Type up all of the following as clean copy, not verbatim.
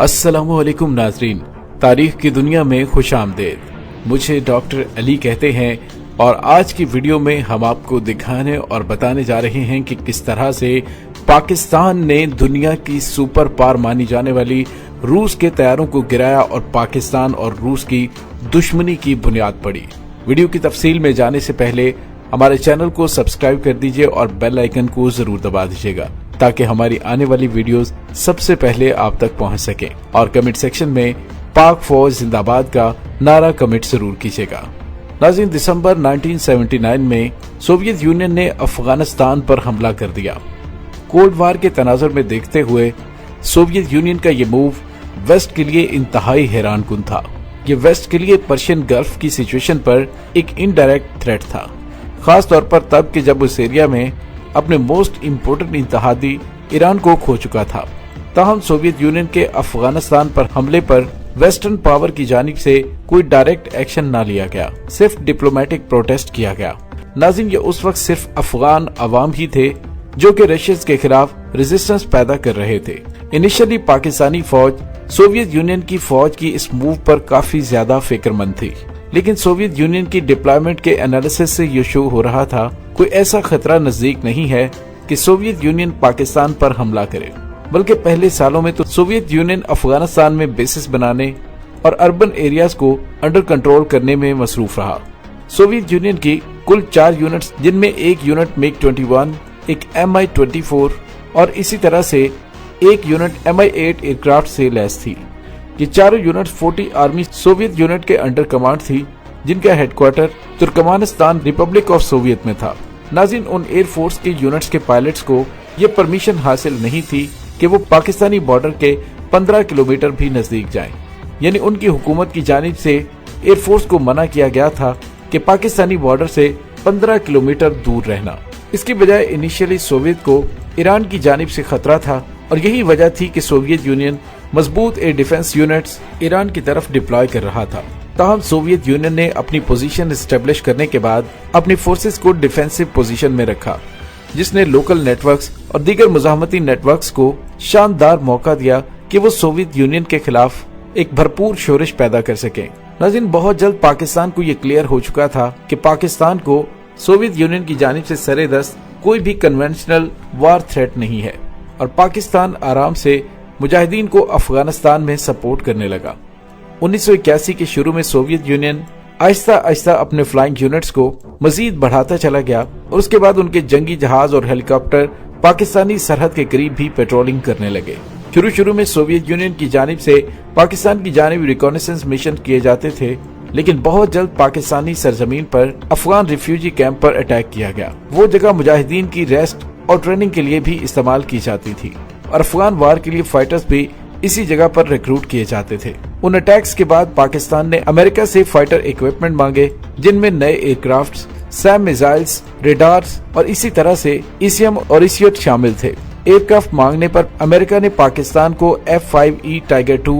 अस्सलाम वालेकुम नाजरीन, तारीख की दुनिया में खुश आमदेद। मुझे डॉक्टर अली कहते हैं और आज की वीडियो में हम आपको दिखाने और बताने जा रहे हैं कि किस तरह से पाकिस्तान ने दुनिया की सुपर पावर मानी जाने वाली रूस के तैयारों को गिराया और पाकिस्तान और रूस की दुश्मनी की बुनियाद पड़ी। वीडियो की तफसील में जाने से पहले हमारे चैनल को सब्सक्राइब कर दीजिए और बेल आइकन को जरूर दबा दीजिएगा ताकि हमारी आने वाली वीडियोस सबसे पहले आप तक पहुंच सके। और कमेंट सेक्शन में पाक फौज जिंदाबाद का नारा कमेंट जरूर कीजिएगा। नाज़रीन, दिसंबर 1979 में सोवियत यूनियन ने अफगानिस्तान पर हमला कर दिया। कोल्ड वार के तनाजुर में देखते हुए सोवियत यूनियन का ये मूव वेस्ट के लिए इंतहाई हैरानकुन था। ये वेस्ट के लिए पर्शियन गल्फ की सिचुएशन पर एक इनडायरेक्ट थ्रेट था, खास तौर पर तब कि जब उस एरिया में अपने मोस्ट इम्पोर्टेंट इत्तेहादी ईरान को खो चुका था। ताहम सोवियत यूनियन के अफगानिस्तान पर हमले पर वेस्टर्न पावर की जानिब से कोई डायरेक्ट एक्शन न लिया गया, सिर्फ डिप्लोमेटिक प्रोटेस्ट किया गया। नाज़रीन, ये उस वक्त सिर्फ अफगान अवाम ही थे जो कि रशियंस के खिलाफ रेजिस्टेंस पैदा कर रहे थे। इनिशियली पाकिस्तानी फौज सोवियत यूनियन की फौज की इस मूव पर काफी ज्यादा फिक्रमंद थी, लेकिन सोवियत यूनियन की डिप्लॉयमेंट के एनालिसिस से ये शो हो रहा था कोई ऐसा खतरा नजदीक नहीं है कि सोवियत यूनियन पाकिस्तान पर हमला करे। बल्कि पहले सालों में तो सोवियत यूनियन अफगानिस्तान में बेसिस बनाने और अर्बन एरियाज को अंडर कंट्रोल करने में मसरूफ रहा। सोवियत यूनियन की कुल 4 यूनिट्स, जिनमें एक यूनिट MiG-21, एक Mi-24 और इसी तरह से एक यूनिट Mi-8 एयरक्राफ्ट से लैस थी। ये चारों यूनिट 40 आर्मी सोवियत यूनिट के अंडर कमांड थी, जिनका headquarter Turkmenistan Republic of Soviet में था। नाज़रीन, उन एयरफोर्स के यूनिट्स के पायलट्स को ये परमिशन हासिल नहीं थी कि वो पाकिस्तानी बॉर्डर के 15 किलोमीटर भी नजदीक जाएं। यानी उनकी हुकूमत की जानिब से एयरफोर्स को मना किया गया था कि पाकिस्तानी बॉर्डर से 15 किलोमीटर दूर रहना। इसकी बजाय इनिशियली सोवियत को ईरान की जानिब से खतरा था और यही वजह थी कि सोवियत यूनियन मजबूत एयर डिफेंस यूनिट्स ईरान की तरफ डिप्लॉय कर रहा था। ताहम सोवियत यूनियन ने अपनी पोजीशन एस्टेब्लिश करने के बाद अपनी फोर्सेस को डिफेंसिव पोजीशन में रखा, जिसने लोकल नेटवर्क्स और दीगर मुजाहमती नेटवर्क्स को शानदार मौका दिया कि वो सोवियत यूनियन के खिलाफ एक भरपूर शोरिश पैदा कर सके। नाज़रीन, बहुत जल्द पाकिस्तान को ये क्लियर हो चुका था कि पाकिस्तान को सोवियत यूनियन की जानिब से सरेदस्त कोई भी कन्वेंशनल वार थ्रेट नहीं है और पाकिस्तान आराम से मुजाहिदीन को अफगानिस्तान में सपोर्ट करने लगा। 1981 के शुरू में सोवियत यूनियन आहिस्ता आहिस्ता अपने फ्लाइंग यूनिट्स को मजीद बढ़ाता चला गया और उसके बाद उनके जंगी जहाज और हेलीकॉप्टर पाकिस्तानी सरहद के करीब भी पेट्रोलिंग करने लगे। शुरू में सोवियत यूनियन की जानिब से पाकिस्तान की जानिब रिकॉनेसेंस मिशन किए जाते थे, लेकिन बहुत जल्द पाकिस्तानी सरजमीन पर अफगान रिफ्यूजी कैंप पर अटैक किया गया। वो जगह मुजाहिदीन की रेस्ट और ट्रेनिंग के लिए भी इस्तेमाल की जाती थी और अफगान वार के लिए फाइटर्स भी इसी जगह पर रिक्रूट किए जाते थे। उन अटैक्स के बाद पाकिस्तान ने अमेरिका से फाइटर इक्विपमेंट मांगे, जिनमें नए एयरक्राफ्ट्स, सैम मिसाइल्स, रेडार्स और इसी तरह से ECM और इसियट शामिल थे। एयरक्राफ्ट मांगने पर अमेरिका ने पाकिस्तान को F-5E टाइगर 2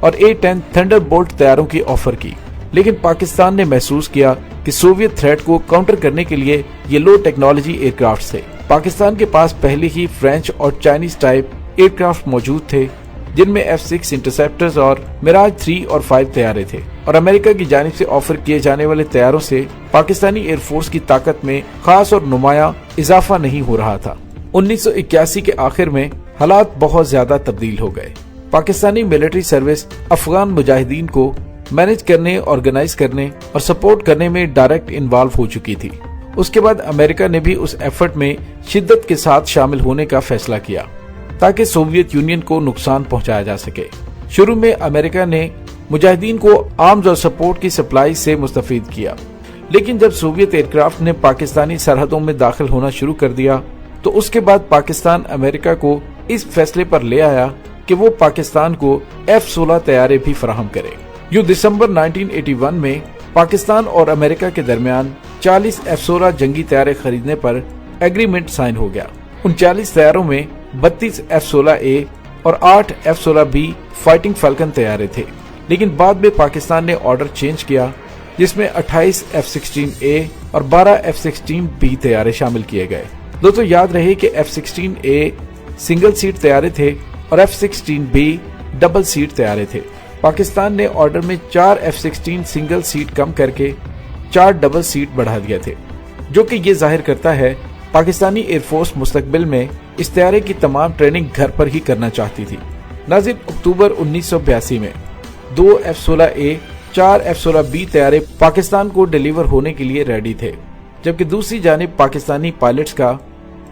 और A-10 थंडरबोल्ट तैयारों की ऑफर की, लेकिन पाकिस्तान ने महसूस किया कि सोवियत थ्रेट को काउंटर करने के लिए ये लो टेक्नोलॉजी एयरक्राफ्ट थे। पाकिस्तान के पास पहले ही फ्रेंच और चाइनीज टाइप एयरक्राफ्ट मौजूद थे, जिनमें F-6 इंटरसेप्टर्स और मिराज 3 और 5 तैयारे थे और अमेरिका की जानिब से ऑफर किए जाने वाले तैयारों से पाकिस्तानी एयरफोर्स की ताकत में खास और नुमाया इजाफा नहीं हो रहा था। 1981 के आखिर में हालात बहुत ज्यादा तब्दील हो गए। पाकिस्तानी मिलिट्री सर्विस अफगान मुजाहिदीन को मैनेज करने, ऑर्गेनाइज करने और सपोर्ट करने में डायरेक्ट इन्वॉल्व हो चुकी थी। उसके बाद अमेरिका ने भी उस एफर्ट में शिद्दत के साथ शामिल होने का फैसला किया ताकि सोवियत यूनियन को नुकसान पहुंचाया जा सके। शुरू में अमेरिका ने मुजाहिदीन को आर्म्स और सपोर्ट की सप्लाई से मुस्तफीद किया, लेकिन जब सोवियत एयरक्राफ्ट ने पाकिस्तानी सरहदों में दाखिल होना शुरू कर दिया तो उसके बाद पाकिस्तान अमेरिका को इस फैसले पर ले आया कि वो पाकिस्तान को F-16 तैयारे भी फराहम करे। यूं दिसंबर 1981 में पाकिस्तान और अमेरिका के दरमियान 40 F-16 जंगी तैयारे खरीदने पर एग्रीमेंट साइन हो गया। उन 40 तैयारों में 32 F-16A और 8 F-16B फाइटिंग फाल्कन तैयारे थे, लेकिन बाद में पाकिस्तान ने ऑर्डर चेंज किया जिसमें 28 F-16A और 12 F-16B तैयारे शामिल किए गए। दोस्तों याद रहे कि F-16A सिंगल सीट तैयारे थे और F-16B डबल सीट तैयारे थे। पाकिस्तान ने ऑर्डर में 4 F-16 सिंगल सीट कम करके 4 डबल सीट बढ़ा दिए थे, जो कि ये जाहिर करता है पाकिस्तानी एयरफोर्स मुस्तकबिल में इस तैयारे की तमाम ट्रेनिंग घर पर ही करना चाहती थी। नाज़रीन, अक्टूबर 1982 में 2 F-16A 4 F-16B तैयारे पाकिस्तान को डिलीवर होने के लिए रेडी थे, जबकि दूसरी जानिब पाकिस्तानी पायलट्स का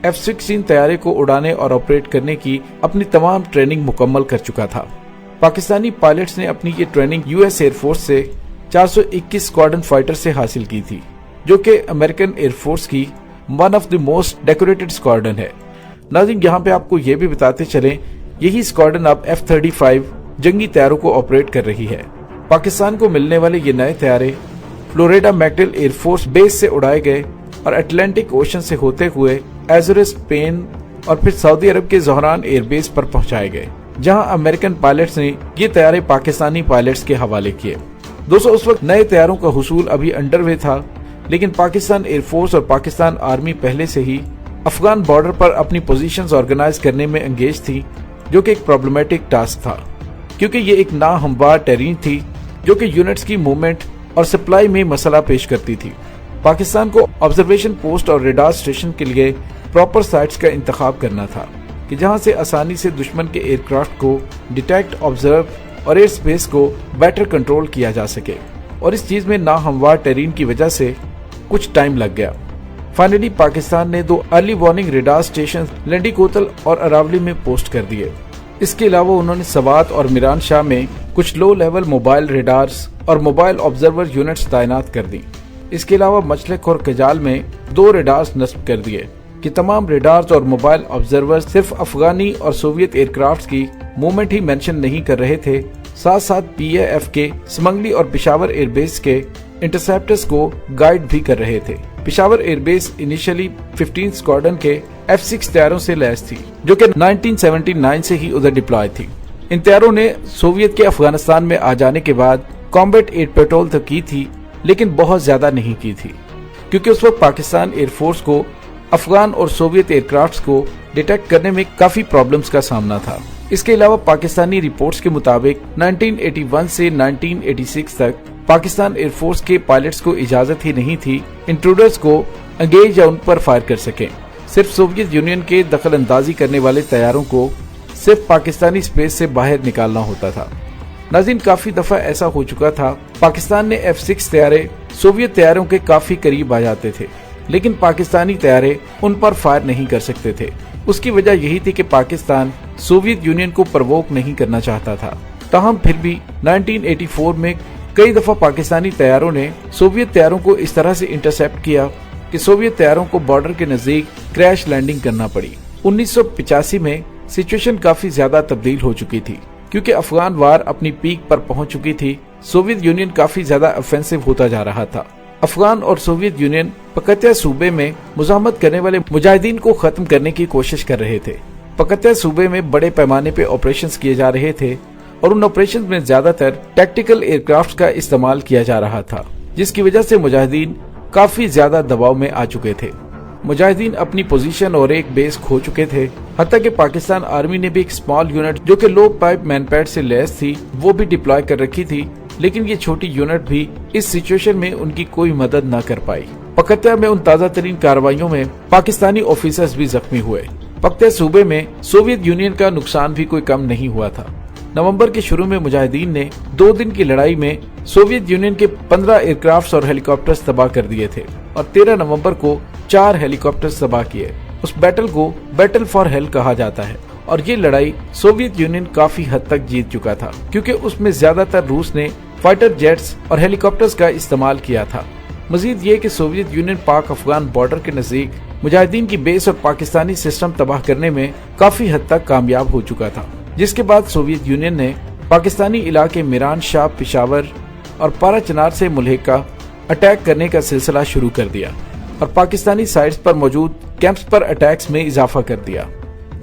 F-16 तैयारे को उड़ाने और ऑपरेट करने की अपनी तमाम ट्रेनिंग मुकम्मल कर चुका था। पाकिस्तानी पायलट्स ने अपनी ये ट्रेनिंग यूएस एयरफोर्स से 421 स्क्वाड्रन फाइटर से हासिल की थी, जो कि अमेरिकन एयरफोर्स की one of the most decorated squadron है। नाज़रीन, यहाँ पे आपको ये भी बताते चलें, यही स्क्वाड्रन अब F-35 जंगी तैयारों को ऑपरेट कर रही है। पाकिस्तान को मिलने वाले ये नए तैयारे फ्लोरिडा मैकडिल एयरफोर्स बेस से उड़ाए गए और अटलांटिक ओशन से होते हुए एज़ोरेस, स्पेन और फिर सऊदी अरब के ज़ोहरान एयरबेस पर पहुंचाए गए, जहां अमेरिकन पायलट्स ने ये तैयारे पाकिस्तानी पायलट्स के हवाले किए। दोस्तों, उस वक्त नए तैयारों का हुसूल अभी अंडरवे था, लेकिन पाकिस्तान एयरफोर्स और पाकिस्तान आर्मी पहले से ही अफगान बॉर्डर पर अपनी पोजीशंस ऑर्गेनाइज करने में एंगेज थी, जो कि एक प्रॉब्लमेटिक टास्क था, क्योंकि ये एक नाहमवार टेरेन थी जो कि यूनिट्स की मूवमेंट और सप्लाई में मसला पेश करती थी। पाकिस्तान को ऑब्जर्वेशन पोस्ट और रेडार स्टेशन के लिए प्रॉपर साइट्स का इंतखाब करना था कि जहां से आसानी से दुश्मन के एयरक्राफ्ट को डिटेक्ट, ऑब्जर्व और एयर स्पेस को बेटर कंट्रोल किया जा सके, और इस चीज में नाहमवार टेरेन की वजह से कुछ टाइम लग गया। फाइनली पाकिस्तान ने 2 early warning radar station Landi Kotal और अरावली में पोस्ट कर दिए। इसके अलावा उन्होंने सवात और मिरान शाह में कुछ लो लेवल मोबाइल रेडार्स और मोबाइल ऑब्जर्वर यूनिट्स तैनात कर दी। इसके अलावा मचलक और कजाल में 2 रेडार्स नस्ब कर दिए कि तमाम रेडार्स और मोबाइल ऑब्जर्वर सिर्फ अफगानी और सोवियत एयरक्राफ्ट की मूवमेंट ही मेंशन नहीं कर रहे थे, साथ साथ PAF के स्मगली और पिशावर एयरबेस के इंटरसेप्टर्स को गाइड भी कर रहे थे। पिशावर एयरबेस इनिशियली 15 स्क्वाड्रन के F-6 तैयारों से लैस थी, जो कि 1979 से ही उधर डिप्लॉय थी। इन तैयारों ने सोवियत के अफगानिस्तान में आ जाने के बाद कॉम्बैट एयर पेट्रोल तो की थी, लेकिन बहुत ज्यादा नहीं की थी, क्योंकि उस वक्त पाकिस्तान एयरफोर्स को अफगान और सोवियत एयरक्राफ्ट्स को डिटेक्ट करने में काफी प्रॉब्लम्स का सामना था। इसके अलावा पाकिस्तानी रिपोर्ट्स के मुताबिक 1981 से 1986 तक पाकिस्तान एयरफोर्स के पायलट्स को इजाजत ही नहीं थी इंट्रूडर्स को एंगेज या उन पर फायर कर सकें। सिर्फ सोवियत यूनियन के दखल अंदाजी करने वाले तैयारों को सिर्फ पाकिस्तानी स्पेस से बाहर निकालना होता था। नाज़रीन, काफी दफा ऐसा हो चुका था, पाकिस्तान ने F-6 तैयारे सोवियत तैयारों के काफी करीब आ जाते थे, लेकिन पाकिस्तानी तैयारे उन पर फायर नहीं कर सकते थे। उसकी वजह यही थी कि पाकिस्तान सोवियत यूनियन को प्रवोक नहीं करना चाहता था। ताहम फिर भी 1984 में कई दफा पाकिस्तानी तैयारों ने सोवियत तैयारों को इस तरह से इंटरसेप्ट किया कि सोवियत तैयारों को बॉर्डर के नजदीक क्रैश लैंडिंग करना पड़ी। 1985 में सिचुएशन काफी ज्यादा तब्दील हो चुकी थी, क्योंकि अफगान वार अपनी पीक पर पहुंच चुकी थी। सोवियत यूनियन काफी ज्यादा ऑफेंसिव होता जा रहा था। अफगान और सोवियत यूनियन पकतिया सूबे में मुजाहमत करने वाले मुजाहिदीन को खत्म करने की कोशिश कर रहे थे। पकतिया सूबे में बड़े पैमाने पे ऑपरेशंस किए जा रहे थे और उन ऑपरेशंस में ज्यादातर टैक्टिकल एयरक्राफ्ट का इस्तेमाल किया जा रहा था, जिसकी वजह से मुजाहिदीन काफी ज्यादा दबाव में आ चुके थे। मुजाहिदीन अपनी पोजीशन और एक बेस खो चुके थे। हत्ता कि पाकिस्तान आर्मी ने भी एक स्मॉल यूनिट जो कि लो पाइप मैनपैड से लैस थी वो भी डिप्लॉय कर रखी थी, लेकिन ये छोटी यूनिट भी इस सिचुएशन में उनकी कोई मदद न कर पाई। पकतिया में उन ताजा तरीन कार्रवाइयों में पाकिस्तानी ऑफिसर्स भी जख्मी हुए। पकतिया सूबे में सोवियत यूनियन का नुकसान भी कोई कम नहीं हुआ था। नवंबर के शुरू में मुजाहिदीन ने 2 दिन की लड़ाई में सोवियत यूनियन के 15 एयरक्राफ्ट और हेलीकॉप्टर्स तबाह कर दिए थे और 13 नवंबर को 4 हेलीकॉप्टर्स तबाह किए। उस बैटल को बैटल फॉर हेल कहा जाता है और ये लड़ाई सोवियत यूनियन काफी हद तक जीत चुका था, क्योंकि उसमें ज्यादातर रूस ने फाइटर जेट्स और हेलीकॉप्टर्स का इस्तेमाल किया था। मजीद ये कि सोवियत यूनियन पाक अफगान बॉर्डर के नजदीक मुजाहिदीन की बेस और पाकिस्तानी सिस्टम तबाह करने में काफी हद तक कामयाब हो चुका था, जिसके बाद सोवियत यूनियन ने पाकिस्तानी इलाके मिरान शाह, पिशावर और पारा चनार से मुल्हिका अटैक करने का सिलसिला शुरू कर दिया और पाकिस्तानी साइट्स पर मौजूद कैंप्स पर अटैक्स में इजाफा कर दिया।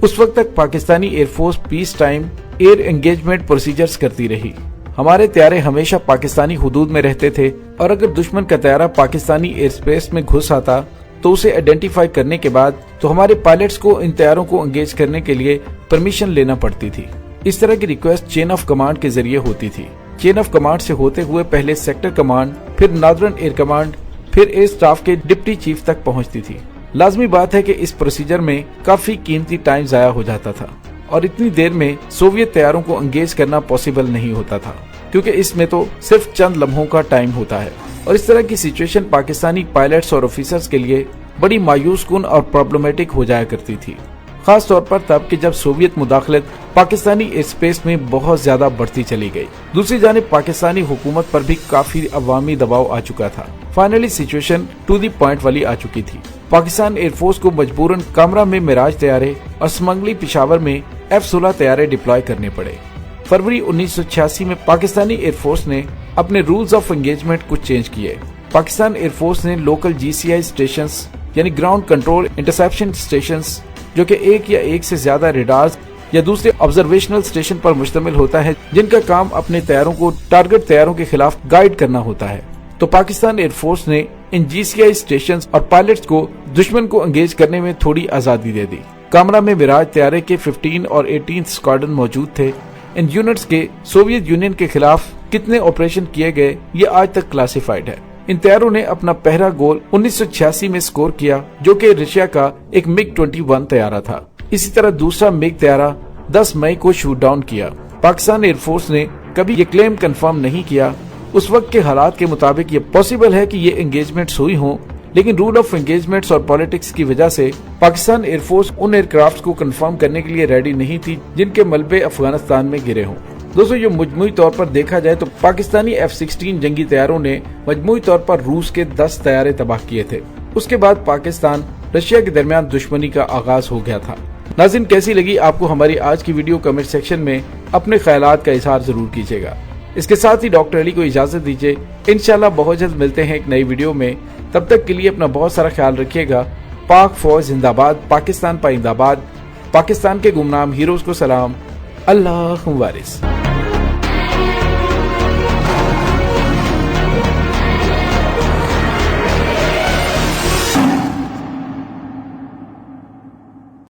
उस वक्त तक Pakistani air force peace time air engagement procedures करती रही। हमारे तैयारे हमेशा पाकिस्तानी हुदूद में रहते थे और अगर दुश्मन का तैयारा पाकिस्तानी एयर स्पेस में घुस आता तो उसे आइडेंटिफाई करने के बाद तो हमारे पायलट्स को इन तैयारों को एंगेज करने के लिए परमिशन लेना पड़ती थी। इस तरह की रिक्वेस्ट चेन ऑफ कमांड के जरिए होती थी। चेन ऑफ कमांड से होते हुए पहले सेक्टर कमांड, फिर नॉर्दर्न एयर कमांड, फिर एयर स्टाफ के डिप्टी चीफ तक पहुंचती थी। लाजमी बात है कि इस प्रोसीजर में काफी कीमती टाइम जाया हो जाता था और इतनी देर में सोवियत तैयारों को एंगेज करना पॉसिबल नहीं होता था, क्योंकि इसमें तो सिर्फ चंद लम्हों का टाइम होता है। और इस तरह की सिचुएशन पाकिस्तानी पायलट्स और ऑफिसर्स के लिए बड़ी मायूस कुन और प्रॉब्लमेटिक हो जाया करती थी, खास तौर पर तब कि जब सोवियत मुदाखलत पाकिस्तानी एयर स्पेस में बहुत ज्यादा बढ़ती चली गई। दूसरी जानिब पाकिस्तानी हुकूमत पर भी काफी अवामी दबाव आ चुका था। Finally situation to the point वाली आ चुकी थी। पाकिस्तान एयरफोर्स को मजबूरन कामरा में मिराज तैयारे और स्मगली पिशावर में F-16 तैयारे डिप्लॉय करने पड़े। फरवरी 1986 में पाकिस्तानी एयरफोर्स ने अपने रूल्स ऑफ एंगेजमेंट कुछ चेंज किए। पाकिस्तान एयरफोर्स ने लोकल GCI स्टेशंस यानी ग्राउंड कंट्रोल इंटरसेप्शन स्टेशंस, जो कि एक या एक से ज्यादा रेडार्स या दूसरे ऑब्जर्वेशनल स्टेशन पर मुश्तमिल होता है, जिनका काम अपने तैयारों को टारगेट तैयारों के खिलाफ गाइड करना होता है। तो पाकिस्तान एयरफोर्स ने इन GCI स्टेशंस और पायलट्स को दुश्मन को एंगेज करने में थोड़ी आजादी दे दी। कामरा में मिराज तैयारे के 15 और 18 स्क्वाड्रन मौजूद थे। इन यूनिट्स के सोवियत यूनियन के खिलाफ कितने ऑपरेशन किए गए ये आज तक क्लासिफाइड है। इन तैयारों ने अपना पहला गोल 1986 में स्कोर किया, जो कि रशिया का एक MiG-21 तैयारा था। इसी तरह दूसरा MiG तैयारा 10 मई को शूट डाउन किया। पाकिस्तान एयरफोर्स ने कभी ये क्लेम कंफर्म नहीं किया। उस वक्त के हालात के मुताबिक ये पॉसिबल है कि ये एंगेजमेंट्स हुई हों, लेकिन रूल ऑफ एंगेजमेंट्स और पॉलिटिक्स की वजह से पाकिस्तान एयरफोर्स उन एयरक्राफ्ट को कंफर्म करने के लिए रेडी नहीं थी जिनके मलबे अफगानिस्तान में गिरे हों। दोस्तों, जो मजमूई तौर पर देखा जाए तो पाकिस्तानी F-16 जंगी तैयारों ने मजमूई तौर पर रूस के 10 तैयारे तबाह किए थे। उसके बाद पाकिस्तान रशिया के दरमियान दुश्मनी का आगाज हो गया था। नाज़रीन, कैसी लगी आपको हमारी आज की वीडियो? कमेंट सेक्शन में अपने ख्यालात का इजहार जरूर कीजिएगा। इसके साथ ही डॉक्टर अली को इजाजत दीजिए। इंशाल्लाह बहुत जल्द मिलते हैं एक नई वीडियो में। तब तक के लिए अपना बहुत सारा ख्याल रखिएगा। पाक फौज जिंदाबाद, पाकिस्तान पाइंदाबाद, पाकिस्तान के गुमनाम हीरोज को सलाम। अल्लाह वारिस।